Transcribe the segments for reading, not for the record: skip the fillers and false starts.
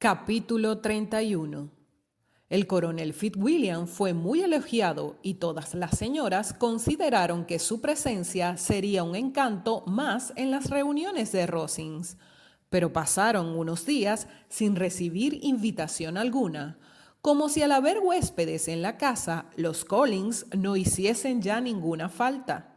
Capítulo 31. El coronel Fitzwilliam fue muy elogiado y todas las señoras consideraron que su presencia sería un encanto más en las reuniones de Rosings. Pero pasaron unos días sin recibir invitación alguna, como si al haber huéspedes en la casa, los Collins no hiciesen ya ninguna falta.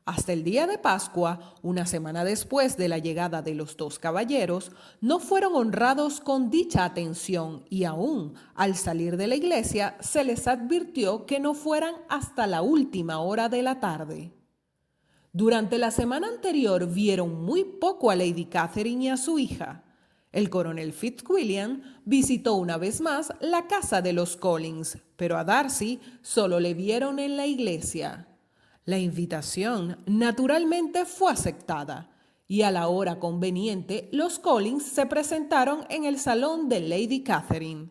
Hasta el día de Pascua, una semana después de la llegada de los dos caballeros, no fueron honrados con dicha atención y aún al salir de la iglesia se les advirtió que no fueran hasta la última hora de la tarde. Durante la semana anterior vieron muy poco a Lady Catherine y a su hija. El coronel Fitzwilliam visitó una vez más la casa de los Collins, pero a Darcy solo le vieron en la iglesia. La invitación naturalmente fue aceptada y a la hora conveniente los Collins se presentaron en el salón de Lady Catherine.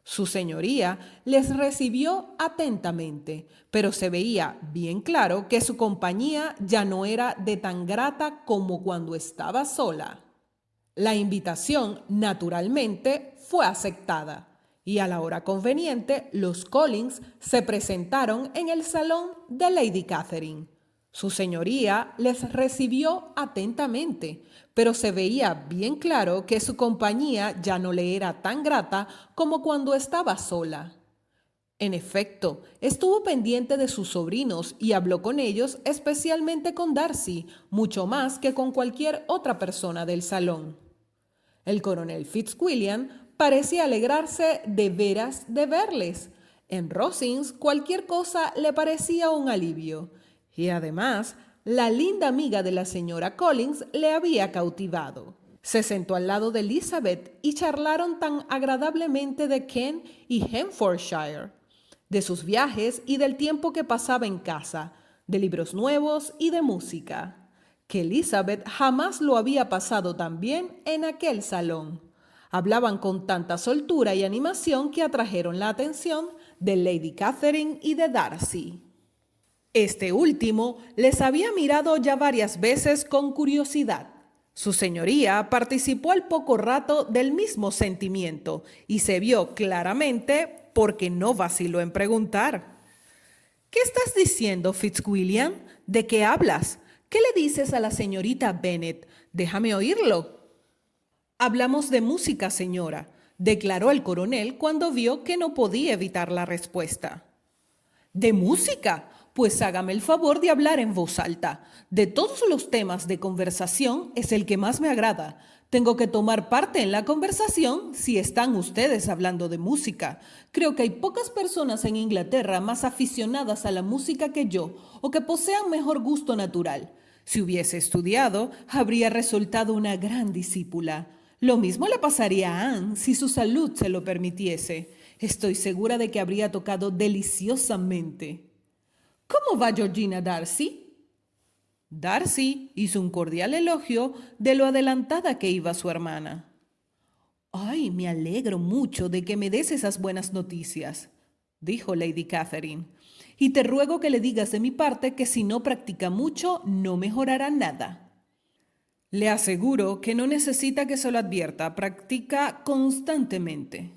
Su señoría les recibió atentamente, pero se veía bien claro que su compañía ya no era de tan grata como cuando estaba sola. La invitación naturalmente fue aceptada y a la hora conveniente los Collins se presentaron en el salón de Lady Catherine. Su señoría les recibió atentamente, pero se veía bien claro que su compañía ya no le era tan grata como cuando estaba sola. En efecto, estuvo pendiente de sus sobrinos y habló con ellos, especialmente con Darcy, mucho más que con cualquier otra persona del salón. El coronel Fitzwilliam parecía alegrarse de veras de verles. En Rosings cualquier cosa le parecía un alivio. Y además, la linda amiga de la señora Collins le había cautivado. Se sentó al lado de Elizabeth y charlaron tan agradablemente de Kent y Hertfordshire, de sus viajes y del tiempo que pasaba en casa, de libros nuevos y de música, que Elizabeth jamás lo había pasado tan bien en aquel salón. Hablaban con tanta soltura y animación que atrajeron la atención de Lady Catherine y de Darcy. Este último les había mirado ya varias veces con curiosidad. Su señoría participó al poco rato del mismo sentimiento y se vio claramente porque no vaciló en preguntar. ¿Qué estás diciendo, Fitzwilliam? ¿De qué hablas? ¿Qué le dices a la señorita Bennet? Déjame oírlo. Hablamos de música, señora, declaró el coronel cuando vio que no podía evitar la respuesta. ¿De música? Pues hágame el favor de hablar en voz alta. De todos los temas de conversación es el que más me agrada. Tengo que tomar parte en la conversación si están ustedes hablando de música. Creo que hay pocas personas en Inglaterra más aficionadas a la música que yo o que posean mejor gusto natural. Si hubiese estudiado, habría resultado una gran discípula. Lo mismo le pasaría a Anne si su salud se lo permitiese. Estoy segura de que habría tocado deliciosamente. ¿Cómo va Georgina Darcy? Darcy hizo un cordial elogio de lo adelantada que iba su hermana. «Ay, me alegro mucho de que me des esas buenas noticias», dijo Lady Catherine. «Y te ruego que le digas de mi parte que si no practica mucho, no mejorará nada». «Le aseguro que no necesita que se lo advierta, practica constantemente».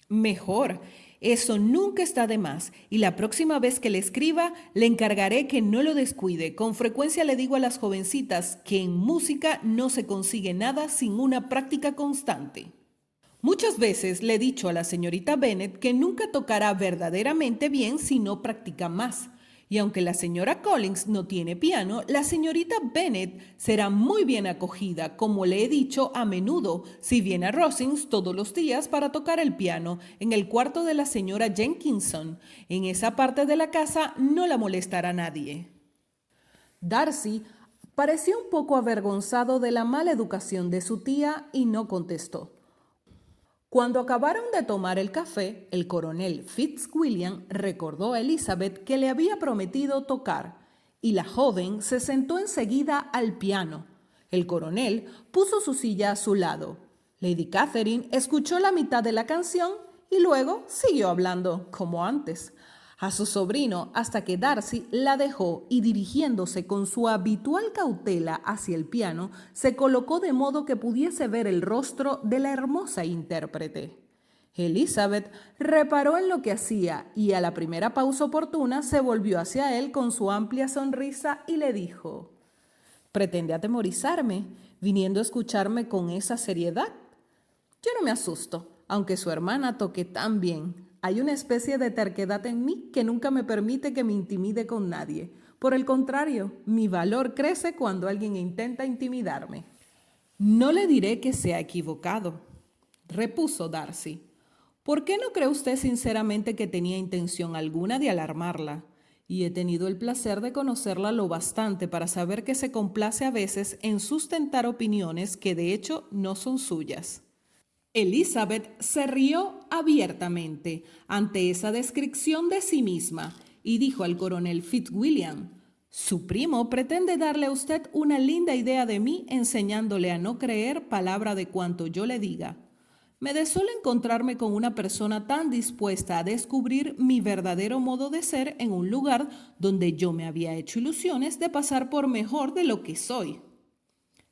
«Mejor. Eso nunca está de más, y la próxima vez que le escriba, le encargaré que no lo descuide. Con frecuencia le digo a las jovencitas que en música no se consigue nada sin una práctica constante. Muchas veces le he dicho a la señorita Bennet que nunca tocará verdaderamente bien si no practica más. Y aunque la señora Collins no tiene piano, la señorita Bennet será muy bien acogida, como le he dicho a menudo, si viene a Rosings todos los días para tocar el piano en el cuarto de la señora Jenkinson. En esa parte de la casa no la molestará nadie». Darcy pareció un poco avergonzado de la mala educación de su tía y no contestó. Cuando acabaron de tomar el café, el coronel Fitzwilliam recordó a Elizabeth que le había prometido tocar, y la joven se sentó enseguida al piano. El coronel puso su silla a su lado. Lady Catherine escuchó la mitad de la canción y luego siguió hablando, como antes. a su sobrino hasta que Darcy la dejó y dirigiéndose con su habitual cautela hacia el piano, se colocó de modo que pudiese ver el rostro de la hermosa intérprete. Elizabeth reparó en lo que hacía y a la primera pausa oportuna se volvió hacia él con su amplia sonrisa y le dijo: «¿Pretende atemorizarme, viniendo a escucharme con esa seriedad? Yo no me asusto, aunque su hermana toque tan bien. Hay una especie de terquedad en mí que nunca me permite que me intimide con nadie. Por el contrario, mi valor crece cuando alguien intenta intimidarme». «No le diré que se ha equivocado», repuso Darcy. «¿Por qué no cree usted sinceramente que tenía intención alguna de alarmarla? Y he tenido el placer de conocerla lo bastante para saber que se complace a veces en sustentar opiniones que de hecho no son suyas». Elizabeth se rió abiertamente ante esa descripción de sí misma y dijo al coronel Fitzwilliam: «Su primo pretende darle a usted una linda idea de mí enseñándole a no creer palabra de cuanto yo le diga. Me desola encontrarme con una persona tan dispuesta a descubrir mi verdadero modo de ser en un lugar donde yo me había hecho ilusiones de pasar por mejor de lo que soy.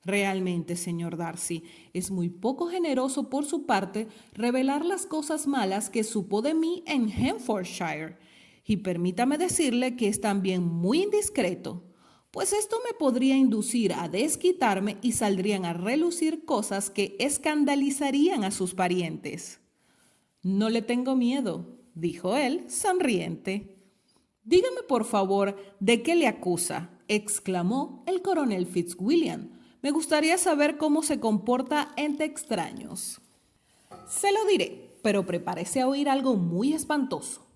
Realmente, señor Darcy, es muy poco generoso por su parte revelar las cosas malas que supo de mí en Hertfordshire. Y permítame decirle que es también muy indiscreto, pues esto me podría inducir a desquitarme y saldrían a relucir cosas que escandalizarían a sus parientes». «No le tengo miedo», dijo él, sonriente. «Dígame, por favor, ¿de qué le acusa?», exclamó el coronel Fitzwilliam. «Me gustaría saber cómo se comporta entre extraños». «Se lo diré, pero prepárese a oír algo muy espantoso.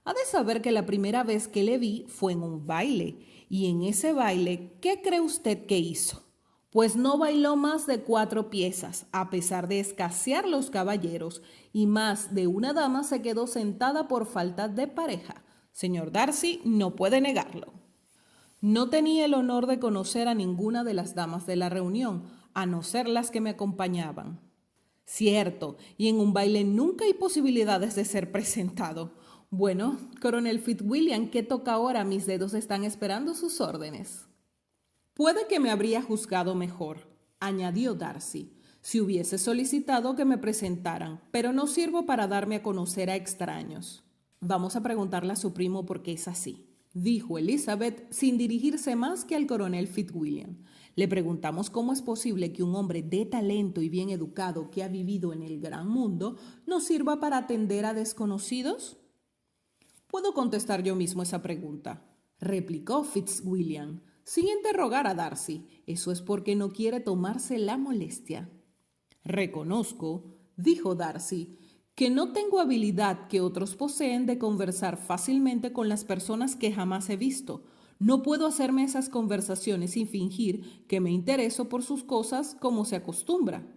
Ha de saber que la primera vez que le vi fue en un baile, y en ese baile, ¿qué cree usted que hizo? Pues no bailó más de 4 piezas, a pesar de escasear los caballeros, y más de una dama se quedó sentada por falta de pareja. Señor Darcy no puede negarlo». «No tenía el honor de conocer a ninguna de las damas de la reunión, a no ser las que me acompañaban». «Cierto, y en un baile nunca hay posibilidades de ser presentado. Bueno, coronel Fitzwilliam, ¿qué toca ahora? Mis dedos están esperando sus órdenes». «Puede que me habría juzgado mejor», añadió Darcy, «si hubiese solicitado que me presentaran, pero no sirvo para darme a conocer a extraños». «Vamos a preguntarle a su primo por qué es así», dijo Elizabeth sin dirigirse más que al coronel Fitzwilliam. «Le preguntamos cómo es posible que un hombre de talento y bien educado que ha vivido en el gran mundo no sirva para atender a desconocidos». «Puedo contestar yo mismo esa pregunta», replicó Fitzwilliam, sin interrogar a Darcy. «Eso es porque no quiere tomarse la molestia». «Reconozco», dijo Darcy, «que no tengo habilidad que otros poseen de conversar fácilmente con las personas que jamás he visto. No puedo hacerme esas conversaciones sin fingir que me intereso por sus cosas como se acostumbra».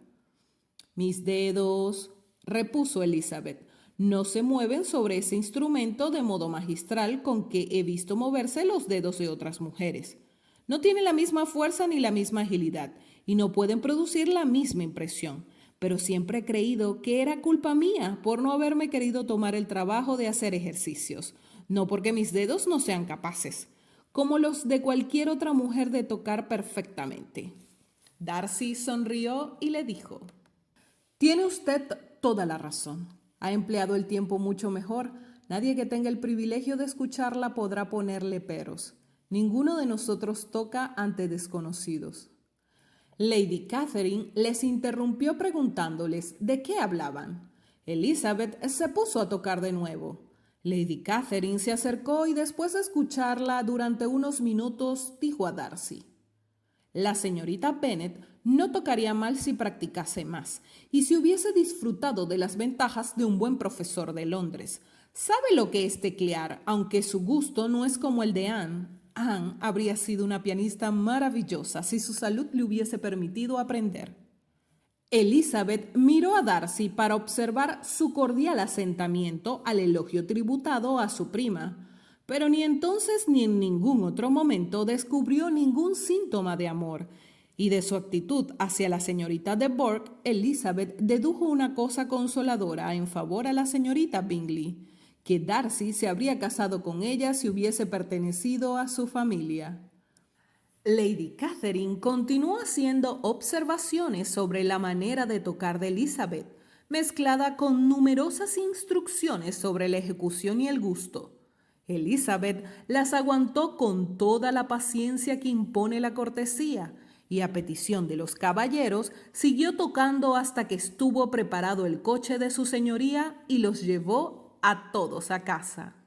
«Mis dedos», repuso Elizabeth, «no se mueven sobre ese instrumento de modo magistral con que he visto moverse los dedos de otras mujeres. No tienen la misma fuerza ni la misma agilidad y no pueden producir la misma impresión. Pero siempre he creído que era culpa mía por no haberme querido tomar el trabajo de hacer ejercicios, no porque mis dedos no sean capaces, como los de cualquier otra mujer, de tocar perfectamente». Darcy sonrió y le dijo: «Tiene usted toda la razón. Ha empleado el tiempo mucho mejor. Nadie que tenga el privilegio de escucharla podrá ponerle peros. Ninguno de nosotros toca ante desconocidos». Lady Catherine les interrumpió preguntándoles de qué hablaban. Elizabeth se puso a tocar de nuevo. Lady Catherine se acercó y después de escucharla durante unos minutos dijo a Darcy: «La señorita Bennet no tocaría mal si practicase más y si hubiese disfrutado de las ventajas de un buen profesor de Londres. Sabe lo que es teclear, aunque su gusto no es como el de Anne. Anne habría sido una pianista maravillosa si su salud le hubiese permitido aprender». Elizabeth miró a Darcy para observar su cordial asentimiento al elogio tributado a su prima, pero ni entonces ni en ningún otro momento descubrió ningún síntoma de amor, y de su actitud hacia la señorita de Bourgh, Elizabeth dedujo una cosa consoladora en favor a la señorita Bingley, que Darcy se habría casado con ella si hubiese pertenecido a su familia. Lady Catherine continuó haciendo observaciones sobre la manera de tocar de Elizabeth, mezclada con numerosas instrucciones sobre la ejecución y el gusto. Elizabeth las aguantó con toda la paciencia que impone la cortesía, y a petición de los caballeros siguió tocando hasta que estuvo preparado el coche de su señoría y los llevó a todos a casa.